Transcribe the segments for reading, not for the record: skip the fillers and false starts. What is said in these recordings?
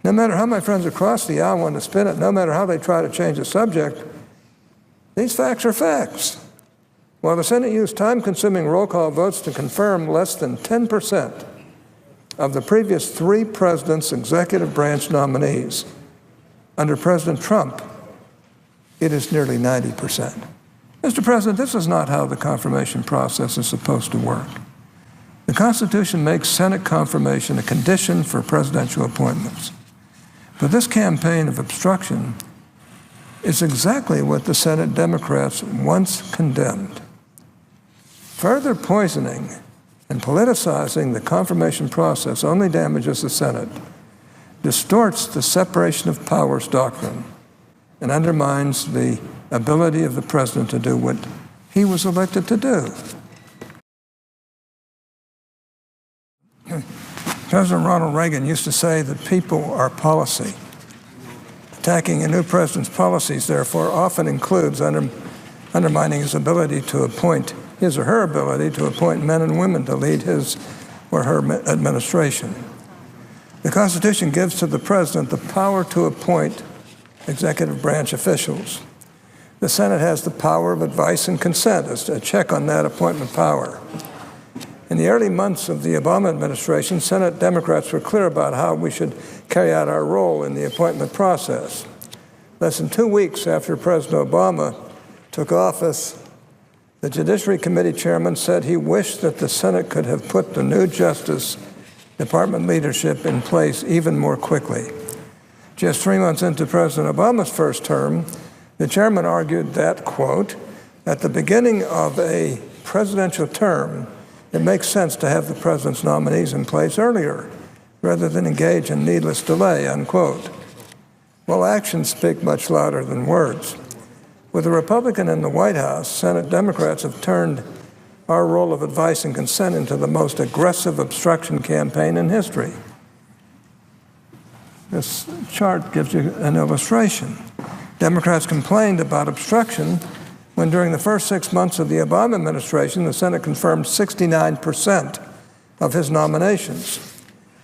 No matter how my friends across the aisle want to spin it, no matter how they try to change the subject, these facts are facts. While the Senate used time-consuming roll call votes to confirm less than 10% of the previous 3 presidents' executive branch nominees, under President Trump, it is nearly 90%. Mr. President, this is not how the confirmation process is supposed to work. The Constitution makes Senate confirmation a condition for presidential appointments. But this campaign of obstruction is exactly what the Senate Democrats once condemned. Further poisoning and politicizing the confirmation process only damages the Senate, distorts the separation of powers doctrine, and undermines the ability of the president to do what he was elected to do. President Ronald Reagan used to say that people are policy. Attacking a new president's policies, therefore, often includes undermining his ability to appoint, his or her ability to appoint men and women to lead his or her administration. The Constitution gives to the president the power to appoint executive branch officials. The Senate has the power of advice and consent as a check on that appointment power. In the early months of the Obama administration, Senate Democrats were clear about how we should carry out our role in the appointment process. Less than 2 weeks after President Obama took office, the Judiciary Committee chairman said he wished that the Senate could have put the new Justice Department leadership in place even more quickly. Just 3 months into President Obama's first term, the chairman argued that, quote, at the beginning of a presidential term, it makes sense to have the president's nominees in place earlier rather than engage in needless delay, unquote. Well, actions speak much louder than words. With a Republican in the White House, Senate Democrats have turned our role of advice and consent into the most aggressive obstruction campaign in history. This chart gives you an illustration. Democrats complained about obstruction when during the first 6 months of the Obama administration, the Senate confirmed 69% of his nominations.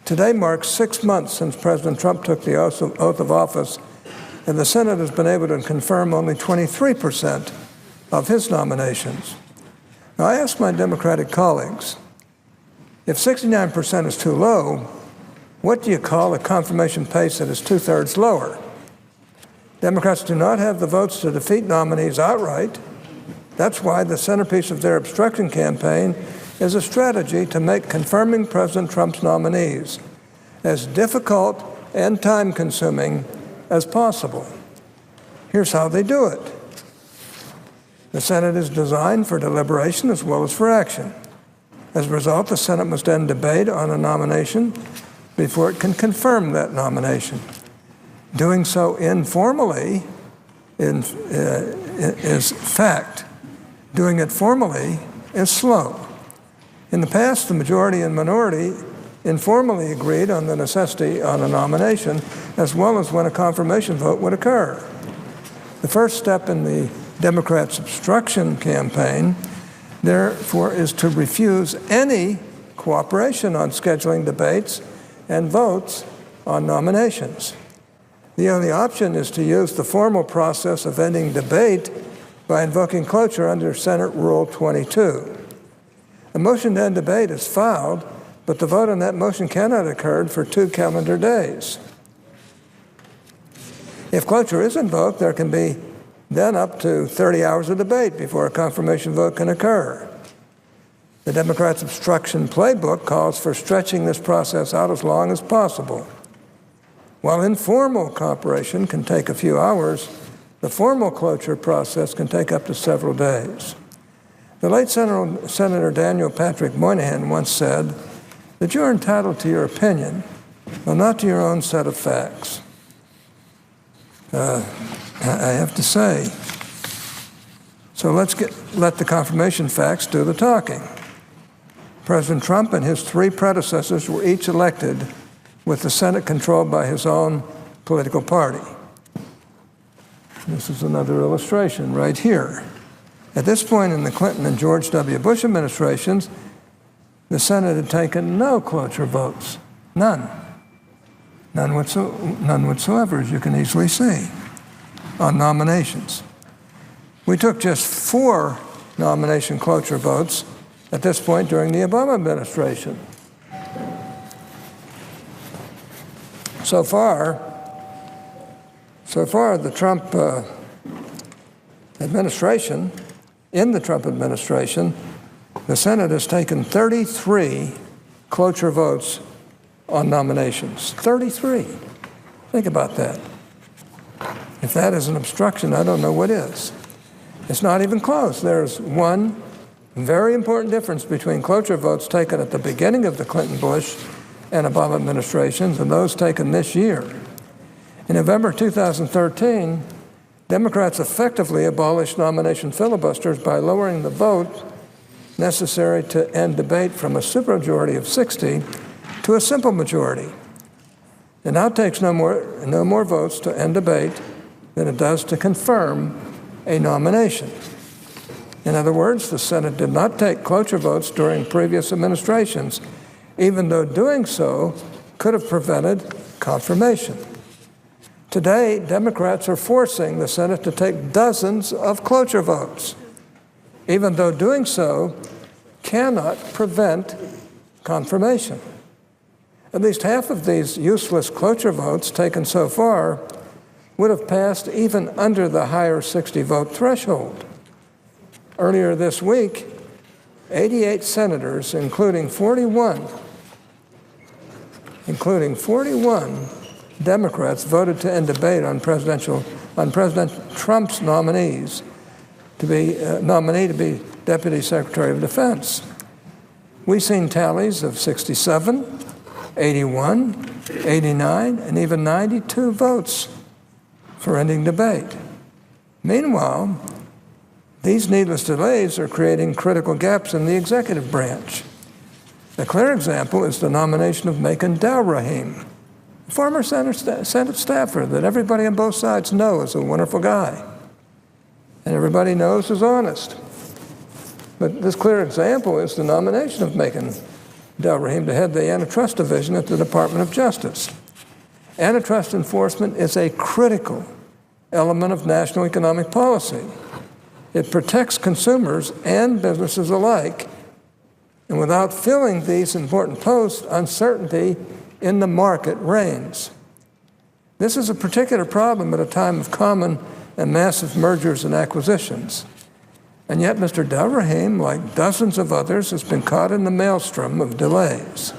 Today marks 6 months since President Trump took the oath of office, and the Senate has been able to confirm only 23% of his nominations. Now, I ask my Democratic colleagues, if 69% is too low, what do you call a confirmation pace that is 2/3 lower? Democrats do not have the votes to defeat nominees outright. That's why the centerpiece of their obstruction campaign is a strategy to make confirming President Trump's nominees as difficult and time-consuming as possible. Here's how they do it. The Senate is designed for deliberation as well as for action. As a result, the Senate must end debate on a nomination before it can confirm that nomination. Doing so informally is fact. Doing it formally is slow. In the past, the majority and minority informally agreed on the necessity on a nomination, as well as when a confirmation vote would occur. The first step in the Democrats' obstruction campaign, therefore, is to refuse any cooperation on scheduling debates and votes on nominations. The only option is to use the formal process of ending debate by invoking cloture under Senate Rule 22. A motion to end debate is filed, but the vote on that motion cannot occur for 2 calendar days. If cloture is invoked, there can be then up to 30 hours of debate before a confirmation vote can occur. The Democrats' obstruction playbook calls for stretching this process out as long as possible. While informal cooperation can take a few hours, the formal cloture process can take up to several days. The late Senator Daniel Patrick Moynihan once said that you're entitled to your opinion, but not to your own set of facts. I have to say, so let the confirmation facts do the talking. President Trump and his 3 predecessors were each elected with the Senate controlled by his own political party. This is another illustration right here. At this point in the Clinton and George W. Bush administrations, the Senate had taken no cloture votes, none. None whatsoever, as you can easily see, on nominations. We took just 4 nomination cloture votes at this point during the Obama administration. So far, the Trump administration, in the Trump administration, the Senate has taken 33 cloture votes on nominations. 33. Think about that. If that is an obstruction, I don't know what is. It's not even close. There's one very important difference between cloture votes taken at the beginning of the Clinton-Bush and Obama administrations and those taken this year. In November 2013, Democrats effectively abolished nomination filibusters by lowering the vote necessary to end debate from a supermajority of 60 to a simple majority. It now takes no more votes to end debate than it does to confirm a nomination. In other words, the Senate did not take cloture votes during previous administrations, even though doing so could have prevented confirmation. Today, Democrats are forcing the Senate to take dozens of cloture votes, even though doing so cannot prevent confirmation. At least half of these useless cloture votes taken so far would have passed even under the higher 60-vote threshold. Earlier this week, 88 senators, including 41 Democrats, voted to end debate on President Trump's nominee to be Deputy Secretary of Defense. We've seen tallies of 67, 81, 89, and even 92 votes for ending debate. Meanwhile, these needless delays are creating critical gaps in the executive branch. A clear example is the nomination of Macon Delrahim, a former Senate staffer that everybody on both sides knows is a wonderful guy, and everybody knows is honest. But this clear example is the nomination of Macon Delrahim to head the Antitrust Division at the Department of Justice. Antitrust enforcement is a critical element of national economic policy. It protects consumers and businesses alike. And without filling these important posts, uncertainty in the market reigns. This is a particular problem at a time of common and massive mergers and acquisitions. And yet Mr. Delrahim, like dozens of others, has been caught in the maelstrom of delays.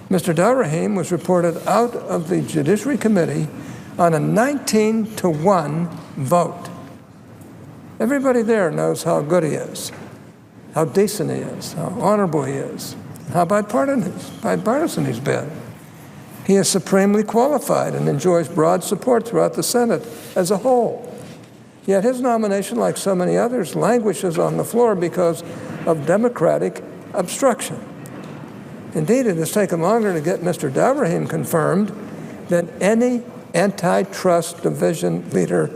Mr. Delrahim was reported out of the Judiciary Committee on a 19-1 vote. Everybody there knows how good he is, how decent he is, how honorable he is, how bipartisan he's been. He is supremely qualified and enjoys broad support throughout the Senate as a whole. Yet his nomination, like so many others, languishes on the floor because of Democratic obstruction. Indeed, it has taken longer to get Mr. Delrahim confirmed than any antitrust division leader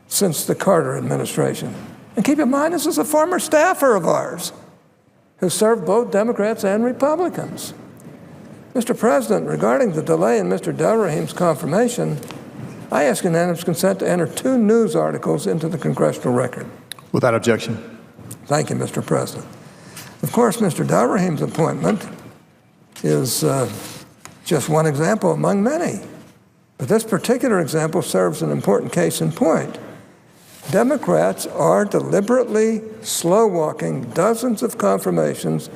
since the Carter administration. And keep in mind, this is a former staffer of ours who served both Democrats and Republicans. Mr. President, regarding the delay in Mr. Delrahim's confirmation, I ask unanimous consent to enter 2 news articles into the congressional record. Without objection. Thank you, Mr. President. Of course, Mr. Delrahim's appointment is just one example among many. But this particular example serves an important case in point. Democrats are deliberately slow-walking dozens of confirmations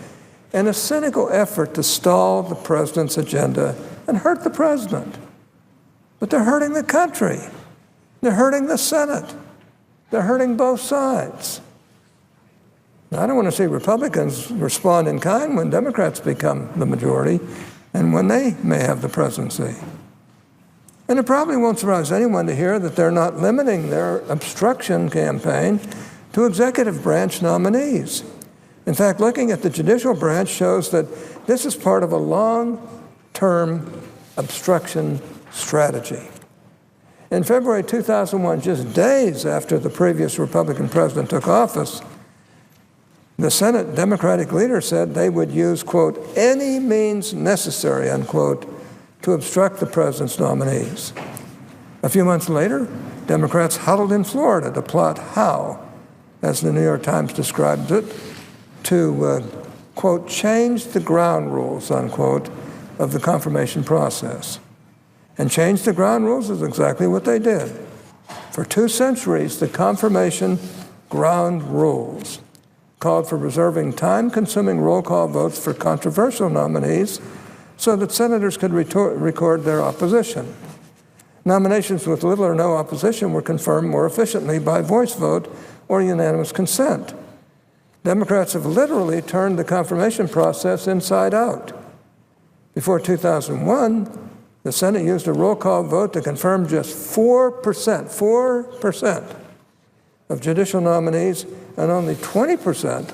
in a cynical effort to stall the president's agenda and hurt the president. But they're hurting the country. They're hurting the Senate. They're hurting both sides. Now, I don't want to see Republicans respond in kind when Democrats become the majority and when they may have the presidency. And it probably won't surprise anyone to hear that they're not limiting their obstruction campaign to executive branch nominees. In fact, looking at the judicial branch shows that this is part of a long-term obstruction strategy. In February 2001, just days after the previous Republican president took office, the Senate Democratic leader said they would use, quote, any means necessary, unquote, to obstruct the president's nominees. A few months later, Democrats huddled in Florida to plot how, as the New York Times described it, to, quote, change the ground rules, unquote, of the confirmation process. And change the ground rules is exactly what they did. For 2 centuries, the confirmation ground rules called for reserving time-consuming roll call votes for controversial nominees so that senators could record their opposition. Nominations with little or no opposition were confirmed more efficiently by voice vote or unanimous consent. Democrats have literally turned the confirmation process inside out. Before 2001, the Senate used a roll call vote to confirm just 4% of judicial nominees, and only 20%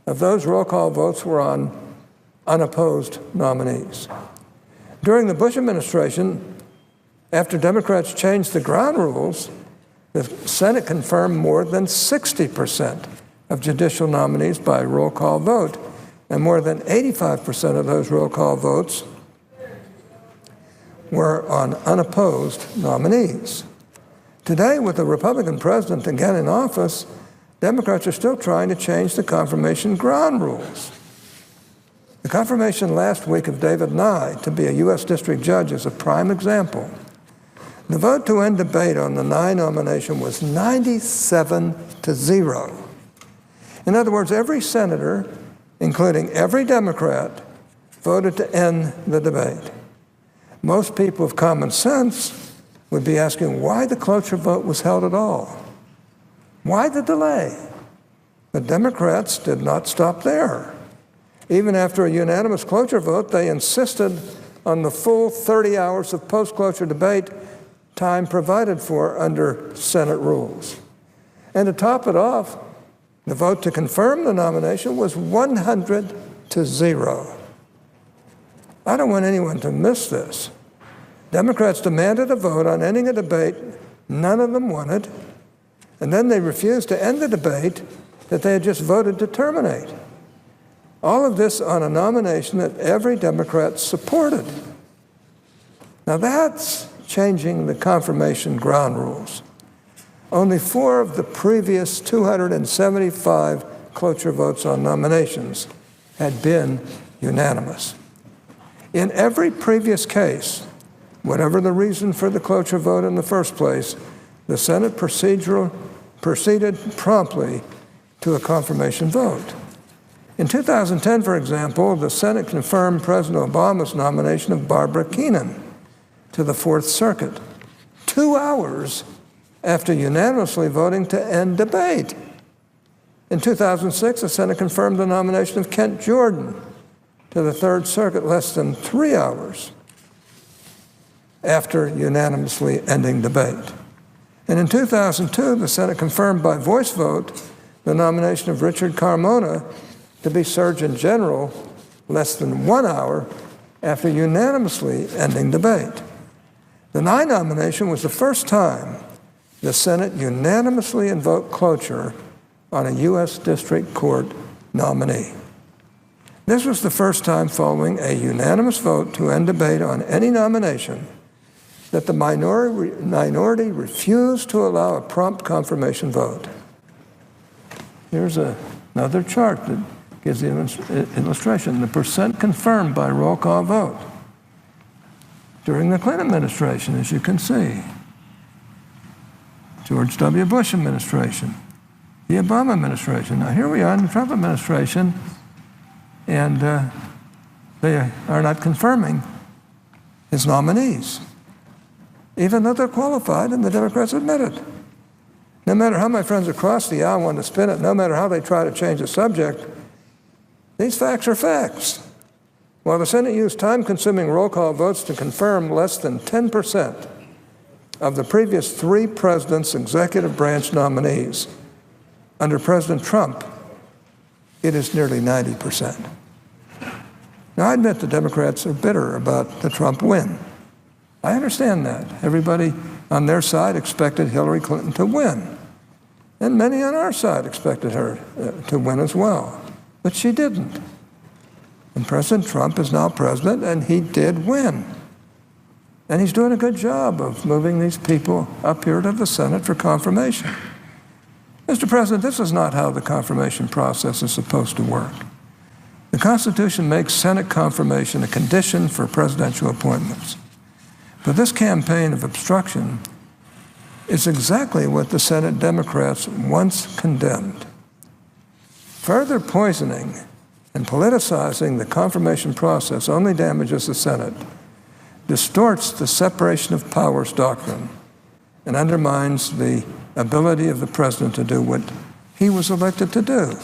of those roll call votes were on unopposed nominees. During the Bush administration, after Democrats changed the ground rules, the Senate confirmed more than 60% of judicial nominees by roll call vote, and more than 85% of those roll call votes were on unopposed nominees. Today, with the Republican president again in office, Democrats are still trying to change the confirmation ground rules. The confirmation last week of David Nye to be a U.S. District Judge is a prime example. The vote to end debate on the Nye nomination was 97-0. In other words, every senator, including every Democrat, voted to end the debate. Most people of common sense would be asking why the cloture vote was held at all. Why the delay? The Democrats did not stop there. Even after a unanimous cloture vote, they insisted on the full 30 hours of post-cloture debate time provided for under Senate rules. And to top it off, the vote to confirm the nomination was 100-0. I don't want anyone to miss this. Democrats demanded a vote on ending a debate none of them wanted, and then they refused to end the debate that they had just voted to terminate. All of this on a nomination that every Democrat supported. Now that's changing the confirmation ground rules. Only 4 of the previous 275 cloture votes on nominations had been unanimous. In every previous case, whatever the reason for the cloture vote in the first place, the Senate proceeded promptly to a confirmation vote. In 2010, for example, the Senate confirmed President Obama's nomination of Barbara Keenan to the Fourth Circuit, 2 hours after unanimously voting to end debate. In 2006, the Senate confirmed the nomination of Kent Jordan to the Third Circuit less than 3 hours after unanimously ending debate. And in 2002, the Senate confirmed by voice vote the nomination of Richard Carmona to be Surgeon General less than 1 hour after unanimously ending debate. The Nye nomination was the first time the Senate unanimously invoked cloture on a U.S. District Court nominee. This was the first time following a unanimous vote to end debate on any nomination that the minority refused to allow a prompt confirmation vote. Here's another chart that gives the illustration. The percent confirmed by roll call vote during the Clinton administration, as you can see. George W. Bush administration, the Obama administration. Now here we are in the Trump administration, and they are not confirming his nominees, even though they're qualified and the Democrats admit it. No matter how my friends across the aisle want to spin it, no matter how they try to change the subject, these facts are facts. While the Senate used time-consuming roll call votes to confirm less than 10% of the previous 3 presidents' executive branch nominees, under President Trump, it is nearly 90%. Now, I admit the Democrats are bitter about the Trump win. I understand that. Everybody on their side expected Hillary Clinton to win. And many on our side expected her to win as well. But she didn't. And President Trump is now president, and he did win. And he's doing a good job of moving these people up here to the Senate for confirmation. Mr. President, this is not how the confirmation process is supposed to work. The Constitution makes Senate confirmation a condition for presidential appointments. But this campaign of obstruction is exactly what the Senate Democrats once condemned. Further poisoning and politicizing the confirmation process only damages the Senate, distorts the separation of powers doctrine, and undermines the ability of the president to do what he was elected to do.